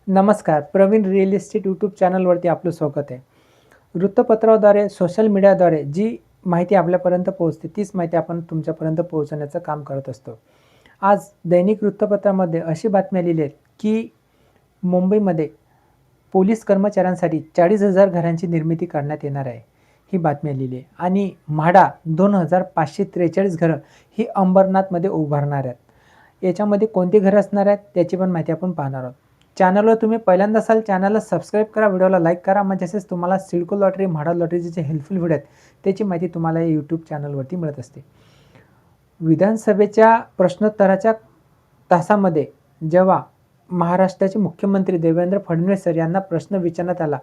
नमस्कार. Pravin real estate YouTube चॅनलवरती आपलं स्वागत आहे. वृत्तपत्राद्वारे, सोशल मीडियाद्वारे जी माहिती आपल्यापर्यंत पोहोचते, तीच माहिती आपण तुमच्यापर्यंत पोहोचवण्याचं काम करत असतो. आज दैनिक वृत्तपत्रामध्ये अशी बातमी आलेली आहे, की मुंबईमध्ये पोलीस कर्मचाऱ्यांसाठी 40,000 घरांची निर्मिती करण्यात येणार आहे. ही बातमी आलेली आहे आणि म्हाडा 2,543 घरं ही अंबरनाथमध्ये उभारणार आहेत. याच्यामध्ये कोणती घरं असणार आहेत, त्याची पण माहिती आपण पाहणार आहोत. चॅनलवर तुम्ही पहिल्यांदा असाल, चॅनलला सबस्क्राईब करा, व्हिडिओला लाईक करा. म्हणजे असेच तुम्हाला सिडको लॉटरी, म्हाडा लॉटरीचे जे हेल्पफुल व्हिडिओ आहेत, त्याची माहिती तुम्हाला या यूट्यूब चॅनलवरती मिळत असते. विधानसभेच्या प्रश्नोत्तराच्या तासामध्ये जेव्हा महाराष्ट्राचे मुख्यमंत्री देवेंद्र फडणवीस सर यांना प्रश्न विचारण्यात आला,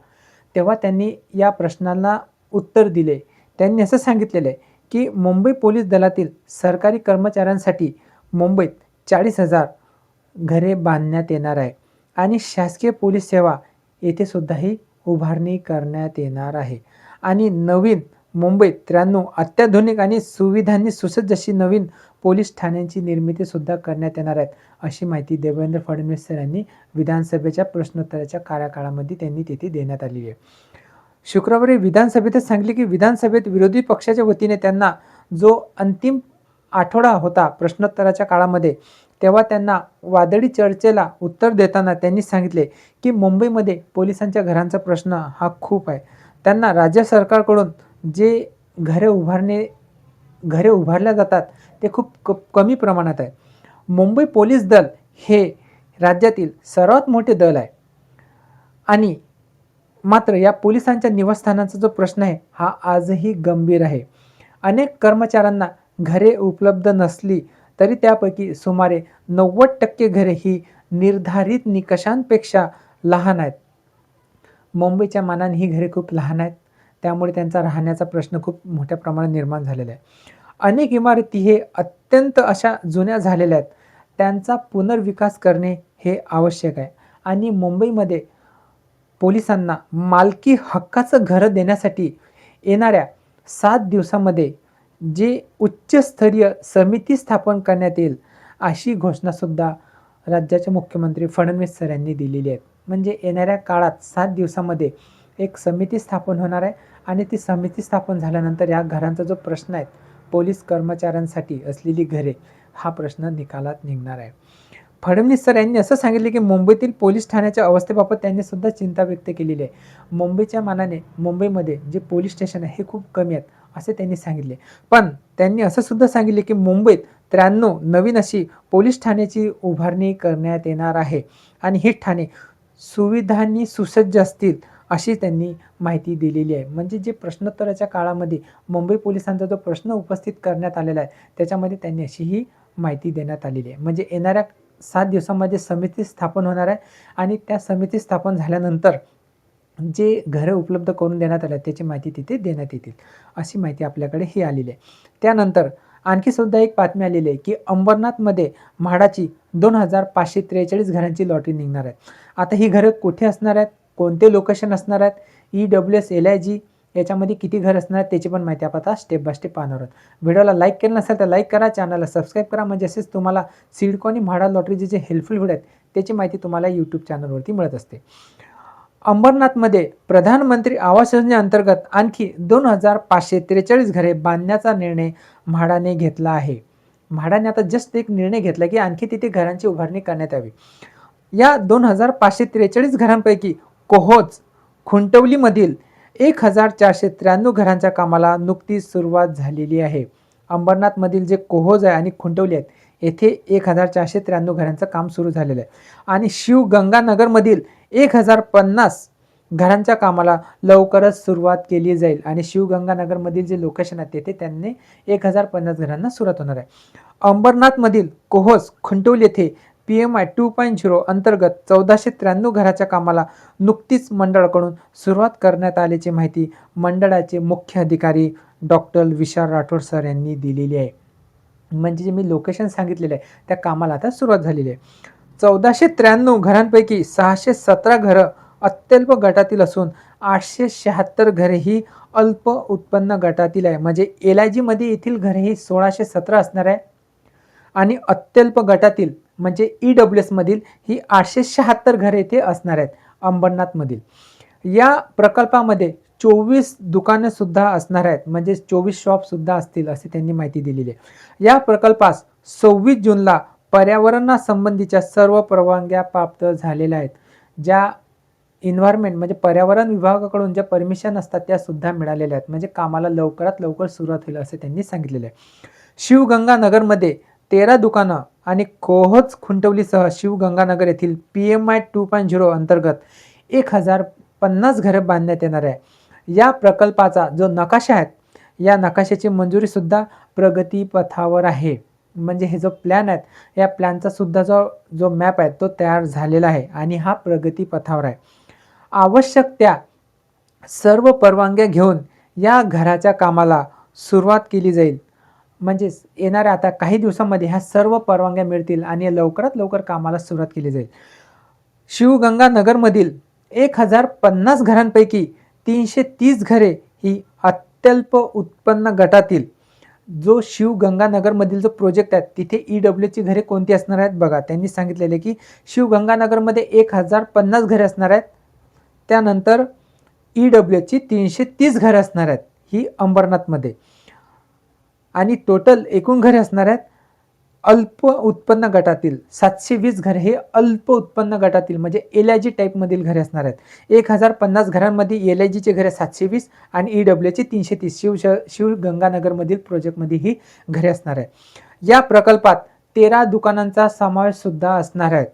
तेव्हा त्यांनी या प्रश्नांना उत्तर दिले. त्यांनी असं सांगितलेलं आहे, की मुंबई पोलीस दलातील सरकारी कर्मचाऱ्यांसाठी मुंबईत 40,000 घरे बांधण्यात येणार आहे आणि शासकीय पोलीस सेवा येथे सुद्धा ही उभारणी करण्यात येणार आहे आणि नवीन मुंबईत 93 अत्याधुनिक आणि सुविधांनी सुसज्ज अशी नवीन पोलीस ठाण्यांची निर्मितीसुद्धा करण्यात येणार आहेत, अशी माहिती देवेंद्र फडणवीस सर यांनी विधानसभेच्या प्रश्नोत्तराच्या कार्यकाळामध्ये त्यांनी तिथे देण्यात आली आहे. शुक्रवारी विधानसभेतच सांगितले, की विधानसभेत विरोधी पक्षाच्या वतीने त्यांना जो अंतिम आठवडा होता प्रश्नोत्तराच्या काळामध्ये, तेव्हा त्यांना वादळी चर्चेला उत्तर देताना त्यांनी सांगितले, की मुंबईमध्ये पोलिसांच्या घरांचा प्रश्न हा खूप आहे. त्यांना राज्य सरकारकडून जे घरे उभारल्या जातात ते खूप कमी प्रमाणात आहे. मुंबई पोलीस दल हे राज्यातील सर्वात मोठे दल आहे आणि मात्र या पोलिसांच्या निवासस्थानाचा जो प्रश्न आहे हा आजही गंभीर आहे. अनेक कर्मचाऱ्यांना घरे उपलब्ध नसली तरी त्यापैकी सुमारे 90% घरे ही निर्धारित निकषांपेक्षा लहान आहेत. मुंबईच्या मानाने ही घरे खूप लहान आहेत, त्यामुळे त्यांचा राहण्याचा प्रश्न खूप मोठ्या प्रमाणात निर्माण झालेला आहे. अनेक इमारती हे अत्यंत अशा जुन्या झालेल्या आहेत, त्यांचा पुनर्विकास करणे हे आवश्यक आहे आणि मुंबईमध्ये पोलिसांना मालकी हक्काचं घरं देण्यासाठी येणाऱ्या 7 दिवसामध्ये जे उच्चस्तरीय समिती स्थापन करण्यात येईल, अशी घोषणासुद्धा राज्याचे मुख्यमंत्री फडणवीस सर यांनी दिलेली आहे. म्हणजे येणाऱ्या काळात 7 दिवसामध्ये एक समिती स्थापन होणार आहे आणि ती समिती स्थापन झाल्यानंतर या घरांचा जो प्रश्न आहे, पोलीस कर्मचाऱ्यांसाठी असलेली घरे, हा प्रश्न निकालात निघणार आहे. फडणवीस सर यांनी असं सांगितले, की मुंबईतील पोलीस ठाण्याच्या अवस्थेबाबत त्यांनी सुद्धा चिंता व्यक्त केलेली आहे. मुंबईच्या मानाने मुंबईमध्ये जे पोलीस स्टेशन आहे हे खूप कमी आहेत, असे त्यांनी सांगितले. पण त्यांनी असं सुद्धा सांगितले, की मुंबईत 93 नवीन अशी पोलीस ठाण्याची उभारणी करण्यात येणार आहे आणि ही ठाणे सुविधांनी सुसज्ज असतील, अशी त्यांनी माहिती दिलेली आहे. म्हणजे जे प्रश्नोत्तराच्या काळामध्ये मुंबई पोलिसांचा जो प्रश्न उपस्थित करण्यात आलेला आहे, त्याच्यामध्ये त्यांनी अशी ही माहिती देण्यात आलेली आहे. म्हणजे येणाऱ्या 7 दिवसामध्ये समिती स्थापन होणार आहे आणि त्या समिती स्थापन झाल्यानंतर जे घरं उपलब्ध करून देण्यात आल्या त्याची माहिती तिथे देण्यात येतील, अशी माहिती आपल्याकडे ही आलेली आहे. त्यानंतर आणखी सुद्धा एक बातमी आलेली आहे, की अंबरनाथमध्ये म्हाडाची 2,543 घरांची लॉटरी निघणार आहे. आता ही घरं कुठे असणार आहेत, कोणते लोकेशन असणार आहेत, EWS, LIG याच्यामध्ये किती घर असणार आहेत, त्याची पण माहिती आपण आता स्टेप बाय स्टेप पाहणार आहोत. व्हिडिओला लाईक केलं नसेल तर लाईक करा, चॅनलला सबस्क्राईब करा. म्हणजे असेच तुम्हाला सिडको आणि म्हाडा लॉटरीचे जे हेल्पफुल व्हिडिओ आहेत त्याची माहिती तुम्हाला यूट्यूब चॅनलवरती मिळत असते. अंबरनाथमध्ये प्रधानमंत्री आवास योजनेअंतर्गत आणखी 2,543 घरे बांधण्याचा निर्णय म्हाडाने घेतला आहे. म्हाडाने आता जस्ट एक निर्णय घेतला, की आणखी तिथे घरांची उभारणी करण्यात यावी. या 2,543 घरांपैकी कोहोज, खुंटवलीमधील 1,493 घरांच्या कामाला नुकतीच सुरुवात झालेली आहे. अंबरनाथमधील जे कोहोज आहे आणि खुंटवली आहेत, येथे 1,493 घरांचं काम सुरू झालेलं आहे आणि शिवगंगानगरमधील 1,050 घरांच्या कामाला लवकरच सुरुवात केली जाईल आणि शिवगंगानगरमधील जे लोकेशन आहे तेथे त्यांनी 1,050 घरांना सुरुवात होणार आहे. अंबरनाथमधील कोहोज, खुंटवली येथे PMI 2.0 अंतर्गत 1,493 घराच्या कामाला नुकतीच मंडळाकडून सुरुवात करण्यात आल्याची माहिती मंडळाचे मुख्य अधिकारी डॉक्टर विशाल राठोड सर यांनी दिलेली आहे. म्हणजे जे मी लोकेशन सांगितलेलं आहे त्या कामाला आता सुरुवात झालेली आहे. 1,493 घरांपैकी 617 घरं अत्यल्प गटातील असून 876 घरे ही अल्प उत्पन्न गटातील आहे. म्हणजे LIG मध्ये येथील घरे ही 1,617 असणार आहे आणि अत्यल्प गटातील म्हणजे EWSमधील ही 876 घरे इथे असणार आहेत अंबरनाथमधील. या प्रकल्पामध्ये 24 दुकानंसुद्धा असणार आहेत, म्हणजे 24 शॉपसुद्धा असतील अशी त्यांनी माहिती दिलेली आहे. या प्रकल्पास 26 जूनला पर्यावरणासंबंधीच्या सर्व परवानग्या प्राप्त झालेल्या आहेत. ज्या एन्व्हायर्नमेंट म्हणजे पर्यावरण विभागाकडून ज्या परमिशन असतात त्या सुद्धा मिळालेल्या आहेत, म्हणजे कामाला लवकरात लवकर सुरुवात होईल असे त्यांनी सांगितलेले आहे. शिवगंगानगरमध्ये 13 दुकानं आणि कोहोज खुंटवलीसह शिवगंगानगर येथील PMI 2.0 अंतर्गत 1050 घरं बांधण्यात येणार आहे. या प्रकल्पाचा जो नकाशा आहे, या नकाशाची मंजुरी सुद्धा प्रगतीपथावर आहे. म्हणजे हे जो प्लॅन आहे, या प्लॅनचा सुद्धा जो मॅप आहे तो तयार झालेला आहे आणि हा प्रगतीपथावर आहे. आवश्यक त्या सर्व परवानग्या घेऊन या घराच्या कामाला सुरुवात केली जाईल. म्हणजेच येणाऱ्या आता काही दिवसांमध्ये ह्या सर्व परवानग्या मिळतील आणि लवकरात लवकर कामाला सुरुवात केली जाईल. शिवगंगानगरमधील 1050 घरांपैकी 330 घरे ही अत्यल्प उत्पन्न गटातील जो शिवगंगानगरमधील जो प्रोजेक्ट आहे तिथे EWची घरे कोणती असणार आहेत बघा. त्यांनी सांगितलेले की शिवगंगानगरमध्ये 1050 घरे असणार आहेत. त्यानंतर EWची 330 घरे असणार आहेत ही अंबरनाथमध्ये आणि टोटल एकूण घरे असणार आहेत अल्प उत्पन्न गटातील 720 घरे हे अल्प उत्पन्न गटातील म्हणजे LIG टाईपमधील घरे असणार आहेत. 1050 घरांमध्ये LIGचे घरे 720 आणि EWचे 330 शिवगंगानगरमधील प्रोजेक्टमध्ये ही घरे असणार आहे. या प्रकल्पात 13 दुकानांचा समावेश सुद्धा असणार आहे.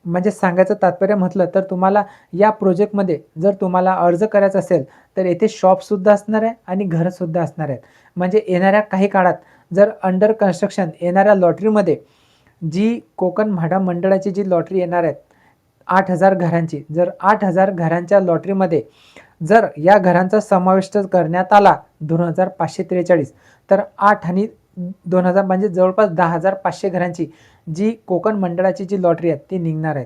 म्हणजे सांगायचं तात्पर्य म्हटलं तर तुम्हाला या प्रोजेक्टमध्ये जर तुम्हाला अर्ज करायचा असेल तर येथे शॉपसुद्धा असणार आहे आणि घरंसुद्धा असणार आहेत. म्हणजे येणाऱ्या काही काळात जर अंडर कन्स्ट्रक्शन येणाऱ्या लॉटरीमध्ये जी कोकण म्हाडा मंडळाची जी लॉटरी येणार आहेत 8,000 घरांची, जर 8,000 घरांच्या लॉटरीमध्ये जर या घरांचा समावेश करण्यात आला 2,543 तर 8 आणि 2,000 म्हणजे जवळपास 10,500 घरांची जी कोकण मंडळाची जी लॉटरी आहे ती निघणार आहे.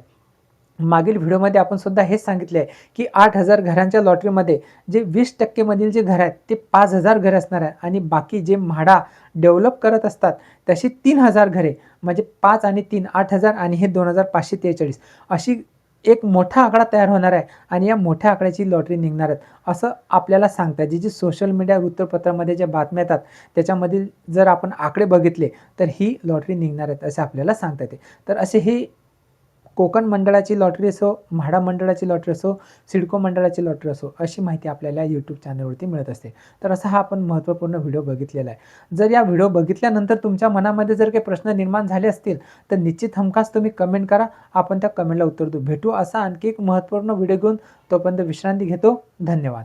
मागील व्हिडिओमध्ये आपण सुद्धा हेच सांगितले आहे की 8,000 घरांच्या लॉटरीमध्ये जे 20% मधील जे घर आहेत ते 5,000 घरे असणार आहे आणि बाकी जे म्हाडा डेव्हलप करत असतात तशी 3,000 घरे म्हणजे 5 आणि 3 8,000 आणि हे 2,543 अशी एक मोठा आकडा तयार होणार आहे आणि या मोठ्या आकड्याची लॉटरी निघणार आहेत असं आपल्याला सांगतात. जी सोशल मीडिया वृत्तपत्रामध्ये ज्या बातम्या येतात त्याच्यामधील जर आपण आकडे बघितले तर ही लॉटरी निघणार आहेत असे आपल्याला सांगता येते. तर असे हे कोकण मंडळाची लॉटरी असो, म्हाडा मंडळाची लॉटरी असो, सिडको मंडळाची लॉटरी असो अशी माहिती आपल्याला यूट्यूब चॅनलवरती मिळत असते. तर असा हा आपण महत्त्वपूर्ण व्हिडिओ बघितलेला आहे. जर या व्हिडिओ बघितल्यानंतर तुमच्या मनामध्ये जर काही प्रश्न निर्माण झाले असतील तर निश्चित हमखास तुम्ही कमेंट करा, आपण त्या कमेंटला उत्तर देऊ. भेटू असा आणखी एक महत्त्वपूर्ण व्हिडिओ घेऊन. तोपर्यंत विश्रांती घेतो. धन्यवाद.